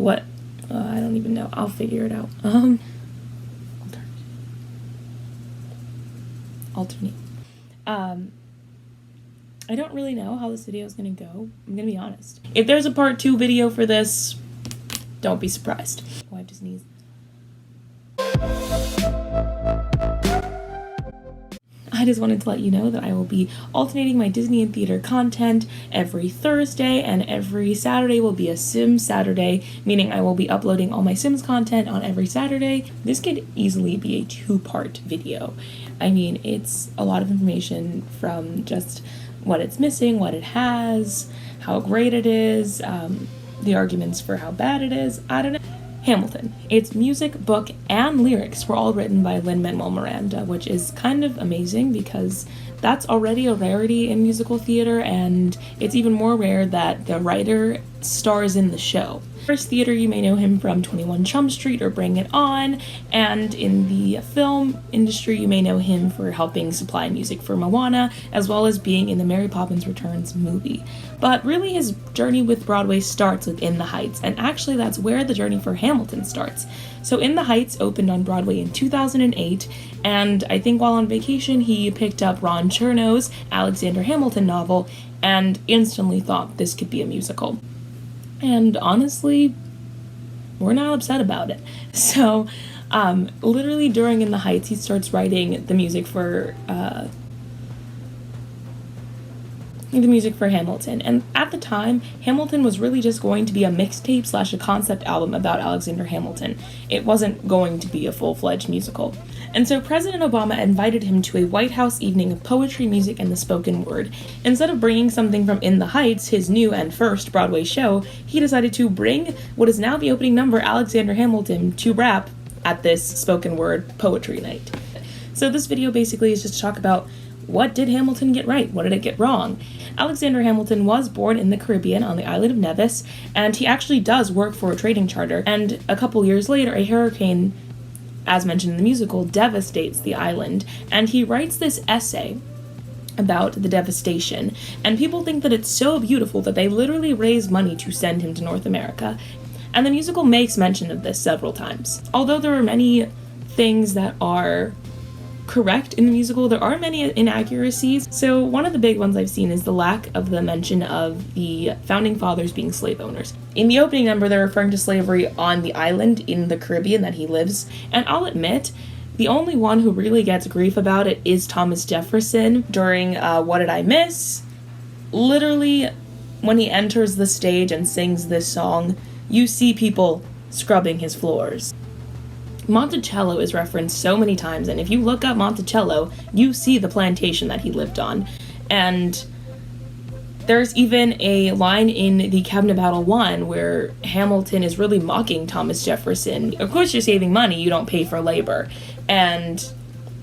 what, I don't even know. I'll figure it out. Alternate. I don't really know how this video is going to go. I'm going to be honest. If there's a part 2 video for this, don't be surprised. Oh, I have to sneeze. I just wanted to let you know that I will be alternating my Disney and theater content every Thursday, and every Saturday will be a Sims Saturday, meaning I will be uploading all my Sims content on every Saturday. This could easily be a 2-part video. I mean, it's a lot of information from just what it's missing, what it has, how great it is, the arguments for how bad it is. I don't know. Hamilton. Its music, book, and lyrics were all written by Lin-Manuel Miranda, which is kind of amazing because that's already a rarity in musical theater, and it's even more rare that the writer stars in the show. First theater, you may know him from 21 Jump Street or Bring It On, and in the film industry, you may know him for helping supply music for Moana, as well as being in the Mary Poppins Returns movie. But really, his journey with Broadway starts with In the Heights, and actually that's where the journey for Hamilton starts. So In the Heights opened on Broadway in 2008, and I think while on vacation, he picked up Ron Chernow's Alexander Hamilton novel and instantly thought this could be a musical. And honestly, we're not upset about it. So, literally during In the Heights, he starts writing the music for Hamilton. And at the time, Hamilton was really just going to be a mixtape / a concept album about Alexander Hamilton. It wasn't going to be a full-fledged musical. And so President Obama invited him to a White House evening of poetry, music, and the spoken word. Instead of bringing something from In the Heights, his new and first Broadway show, he decided to bring what is now the opening number, Alexander Hamilton, to rap at this spoken word poetry night. So this video basically is just to talk about what did Hamilton get right? What did it get wrong? Alexander Hamilton was born in the Caribbean on the island of Nevis, and he actually does work for a trading charter, and a couple years later, a hurricane, as mentioned in the musical, devastates the island, and he writes this essay about the devastation, and people think that it's so beautiful that they literally raise money to send him to North America, and the musical makes mention of this several times. Although there are many things that are correct in the musical, there are many inaccuracies. So one of the big ones I've seen is the lack of the mention of the founding fathers being slave owners. In the opening number, they're referring to slavery on the island in the Caribbean that he lives, and I'll admit, the only one who really gets grief about it is Thomas Jefferson during What Did I Miss? Literally, when he enters the stage and sings this song, you see people scrubbing his floors. Monticello is referenced so many times, and if you look up Monticello, you see the plantation that he lived on. And there's even a line in the Cabinet Battle 1 where Hamilton is really mocking Thomas Jefferson. Of course you're saving money, you don't pay for labor. And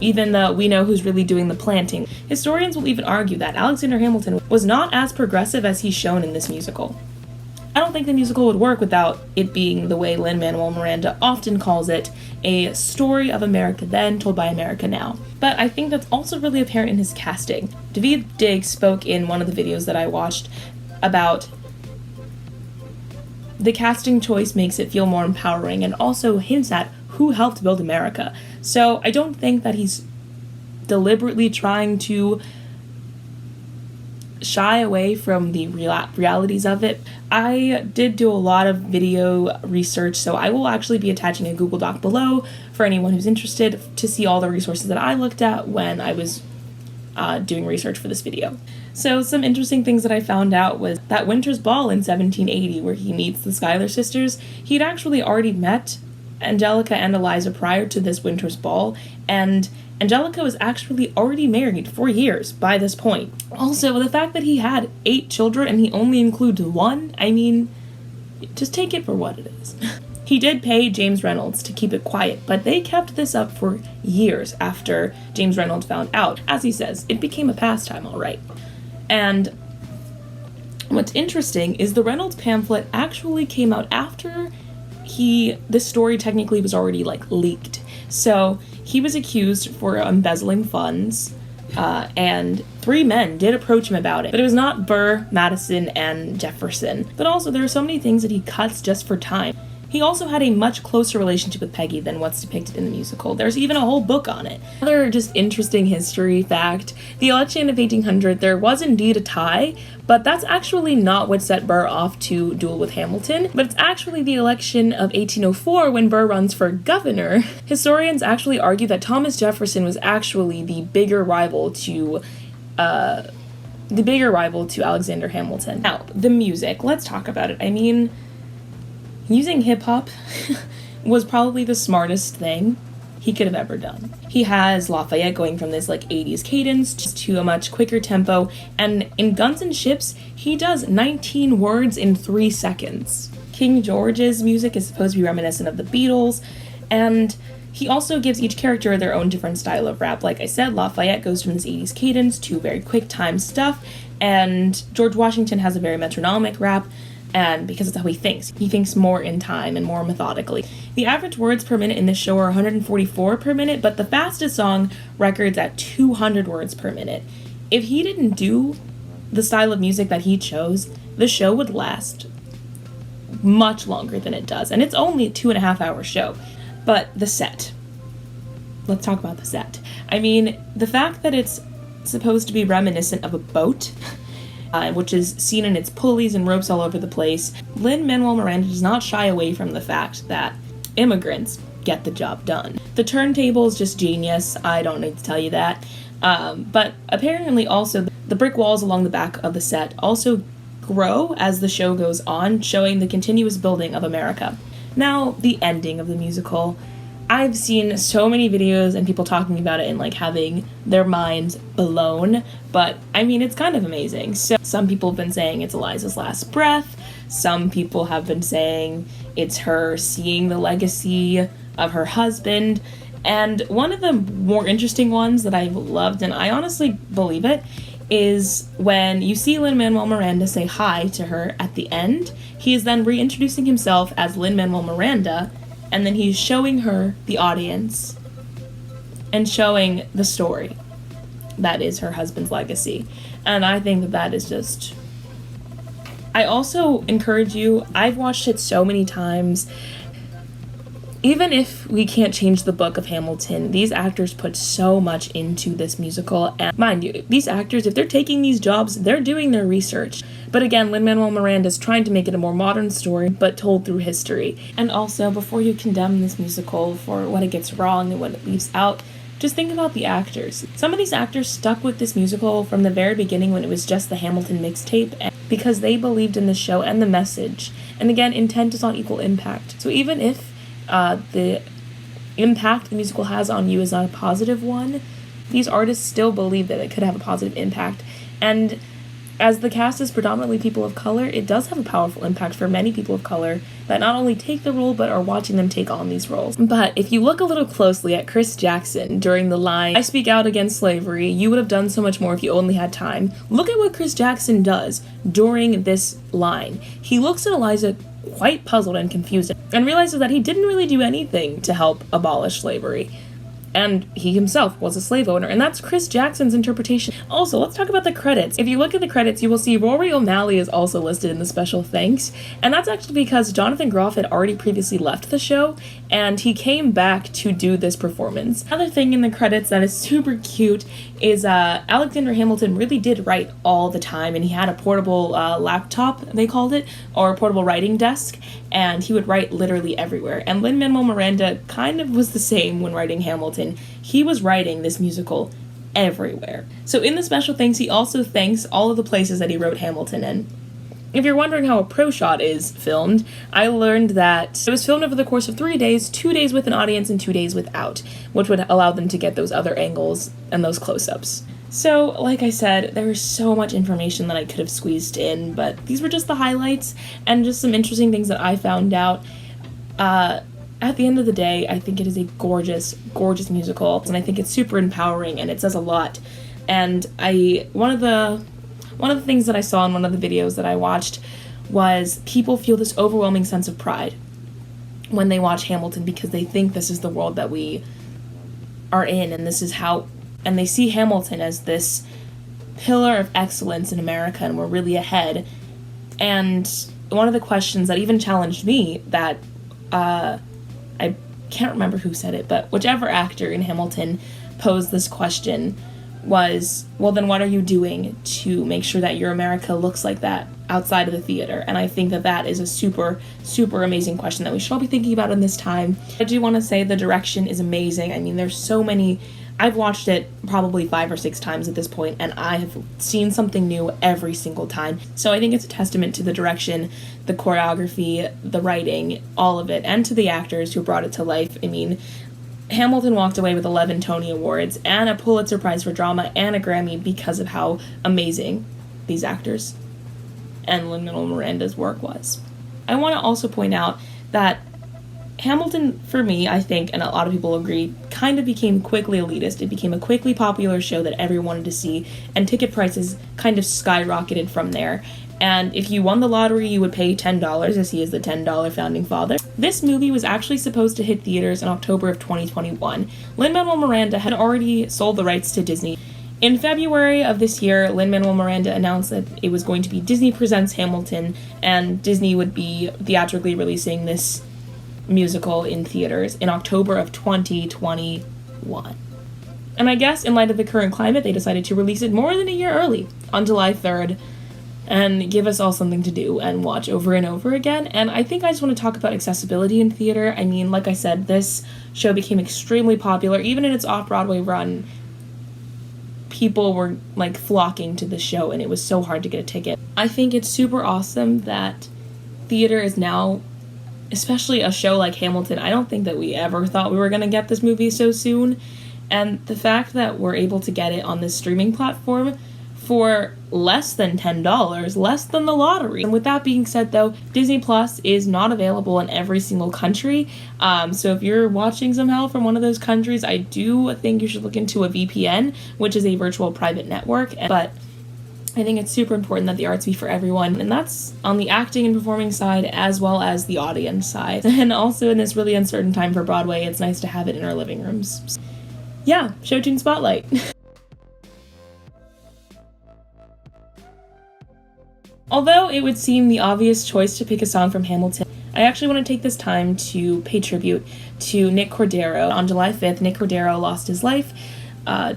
even though we know who's really doing the planting, historians will even argue that Alexander Hamilton was not as progressive as he's shown in this musical. I don't think the musical would work without it being the way Lin-Manuel Miranda often calls it, a story of America then told by America now. But I think that's also really apparent in his casting. Daveed Diggs spoke in one of the videos that I watched about the casting choice makes it feel more empowering and also hints at who helped build America. So I don't think that he's deliberately trying to shy away from the realities of it. I did do a lot of video research, so I will actually be attaching a Google Doc below for anyone who's interested to see all the resources that I looked at when I was doing research for this video. So some interesting things that I found out was that Winter's Ball in 1780, where he meets the Schuyler sisters, he'd actually already met Angelica and Eliza prior to this Winter's Ball, and Angelica was actually already married for years by this point. Also, the fact that he had 8 children and he only includes 1, I mean, just take it for what it is. He did pay James Reynolds to keep it quiet, but they kept this up for years after James Reynolds found out. As he says, it became a pastime, all right. And what's interesting is the Reynolds pamphlet actually came out after this story technically was already, leaked. So he was accused for embezzling funds, and 3 men did approach him about it. But it was not Burr, Madison, and Jefferson. But also, there are so many things that he cuts just for time. He also had a much closer relationship with Peggy than what's depicted in the musical. There's even a whole book on it. Another just interesting history fact, the election of 1800, there was indeed a tie, but that's actually not what set Burr off to duel with Hamilton, but it's actually the election of 1804 when Burr runs for governor. Historians actually argue that Thomas Jefferson was actually the bigger rival to Alexander Hamilton. Now, the music, let's talk about it. I mean, using hip-hop was probably the smartest thing he could have ever done. He has Lafayette going from this 80s cadence to a much quicker tempo, and in Guns and Ships, he does 19 words in 3 seconds. King George's music is supposed to be reminiscent of the Beatles, and he also gives each character their own different style of rap. Like I said, Lafayette goes from this 80s cadence to very quick time stuff, and George Washington has a very metronomic rap, and because it's how he thinks more in time and more methodically. The average words per minute in this show are 144 per minute, but the fastest song records at 200 words per minute. If he didn't do the style of music that he chose, the show would last much longer than it does, and it's only a 2.5-hour show. But the set. Let's talk about the set. I mean, the fact that it's supposed to be reminiscent of a boat, which is seen in its pulleys and ropes all over the place, Lin-Manuel Miranda does not shy away from the fact that immigrants get the job done. The turntable is just genius, I don't need to tell you that. But apparently also, the brick walls along the back of the set also grow as the show goes on, showing the continuous building of America. Now, the ending of the musical. I've seen so many videos and people talking about it and having their minds blown, but I mean, it's kind of amazing. So some people have been saying it's Eliza's last breath. Some people have been saying it's her seeing the legacy of her husband. And one of the more interesting ones that I've loved, and I honestly believe it, is when you see Lin-Manuel Miranda say hi to her at the end. He is then reintroducing himself as Lin-Manuel Miranda, and then he's showing her the audience and showing the story that is her husband's legacy. And I think that is just... I also encourage you, I've watched it so many times. Even if we can't change the book of Hamilton, these actors put so much into this musical. And mind you, these actors, if they're taking these jobs, they're doing their research. But again, Lin-Manuel Miranda is trying to make it a more modern story, but told through history. And also, before you condemn this musical for what it gets wrong and what it leaves out, just think about the actors. Some of these actors stuck with this musical from the very beginning when it was just the Hamilton mixtape, because they believed in the show and the message. And again, intent does not equal impact. So even if the impact the musical has on you is not a positive one, these artists still believe that it could have a positive impact. And as the cast is predominantly people of color, it does have a powerful impact for many people of color that not only take the role, but are watching them take on these roles. But if you look a little closely at Chris Jackson during the line, "I speak out against slavery, you would have done so much more if you only had time," look at what Chris Jackson does during this line. He looks at Eliza quite puzzled and confused, and realizes that he didn't really do anything to help abolish slavery. And he himself was a slave owner, and that's Chris Jackson's interpretation. Also, let's talk about the credits. If you look at the credits, you will see Rory O'Malley is also listed in the special thanks, and that's actually because Jonathan Groff had already previously left the show, and he came back to do this performance. Another thing in the credits that is super cute is Alexander Hamilton really did write all the time, and he had a portable laptop, they called it, or a portable writing desk, and he would write literally everywhere. And Lin-Manuel Miranda kind of was the same when writing Hamilton. He was writing this musical everywhere. So in the special thanks, he also thanks all of the places that he wrote Hamilton in. If you're wondering how a pro shot is filmed, I learned that it was filmed over the course of 3 days, 2 days with an audience and 2 days without, which would allow them to get those other angles and those close-ups. So, like I said, there was so much information that I could have squeezed in, but these were just the highlights and just some interesting things that I found out. At the end of the day, I think it is a gorgeous, gorgeous musical, and I think it's super empowering, and it says a lot. And one of the things that I saw in one of the videos that I watched was people feel this overwhelming sense of pride when they watch Hamilton because they think this is the world that we are in, and this is how and they see Hamilton as this pillar of excellence in America, and we're really ahead. And one of the questions that even challenged me, that I can't remember who said it, but whichever actor in Hamilton posed this question was, well, then what are you doing to make sure that your America looks like that outside of the theater? And I think that that is a super, super amazing question that we should all be thinking about in this time. I do want to say the direction is amazing. I mean, there's so many. I've watched it probably 5 or 6 times at this point, and I have seen something new every single time. So I think it's a testament to the direction, the choreography, the writing, all of it, and to the actors who brought it to life. I mean, Hamilton walked away with 11 Tony Awards and a Pulitzer Prize for Drama and a Grammy because of how amazing these actors and Lin-Manuel Miranda's work was. I want to also point out that Hamilton, for me, I think, and a lot of people agree, kind of became quickly elitist. It became a quickly popular show that everyone wanted to see, and ticket prices kind of skyrocketed from there. And if you won the lottery, you would pay $10, as he is the $10 founding father. This movie was actually supposed to hit theaters in October of 2021. Lin-Manuel Miranda had already sold the rights to Disney. In February of this year, Lin-Manuel Miranda announced that it was going to be Disney Presents Hamilton, and Disney would be theatrically releasing this musical in theaters in October of 2021. And I guess in light of the current climate, they decided to release it more than a year early, on July 3rd, and give us all something to do and watch over and over again. And I think I just want to talk about accessibility in theater. I mean, like I said, this show became extremely popular. Even in its off-Broadway run, people were, like, flocking to the show, and it was so hard to get a ticket. I think it's super awesome that theater is now, especially a show like Hamilton, I don't think that we ever thought we were going to get this movie so soon. And the fact that we're able to get it on this streaming platform for less than $10, less than the lottery. And with that being said, though, Disney Plus is not available in every single country. So if you're watching somehow from one of those countries, I do think you should look into a VPN, which is a virtual private network. But I think it's super important that the arts be for everyone, and that's on the acting and performing side as well as the audience side. And also in this really uncertain time for Broadway, it's nice to have it in our living rooms. Yeah, Show Tune Spotlight. Although it would seem the obvious choice to pick a song from Hamilton, I actually want to take this time to pay tribute to Nick Cordero. On July 5th, Nick Cordero lost his life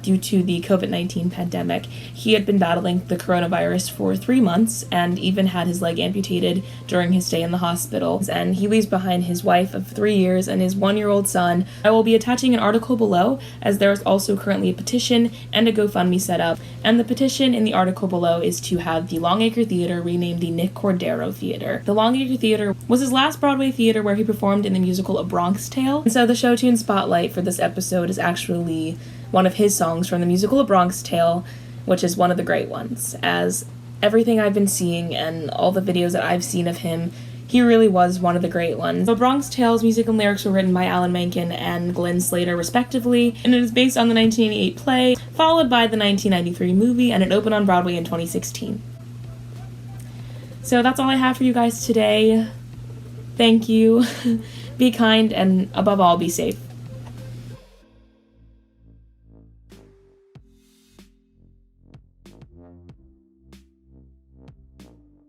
due to the COVID-19 pandemic. He had been battling the coronavirus for 3 months and even had his leg amputated during his stay in the hospital. And he leaves behind his wife of 3 years and his 1-year-old son. I will be attaching an article below, as there is also currently a petition and a GoFundMe set up. And the petition in the article below is to have the Longacre Theater renamed the Nick Cordero Theater. The Longacre Theater was his last Broadway theater where he performed in the musical A Bronx Tale. And so the Show Tune Spotlight for this episode is actually one of his songs from the musical A Bronx Tale, which is one of the great ones. As everything I've been seeing and all the videos that I've seen of him, he really was one of the great ones. A Bronx Tale's music and lyrics were written by Alan Menken and Glenn Slater, respectively, and it is based on the 1988 play, followed by the 1993 movie, and it opened on Broadway in 2016. So that's all I have for you guys today. Thank you. Be kind, and above all, be safe.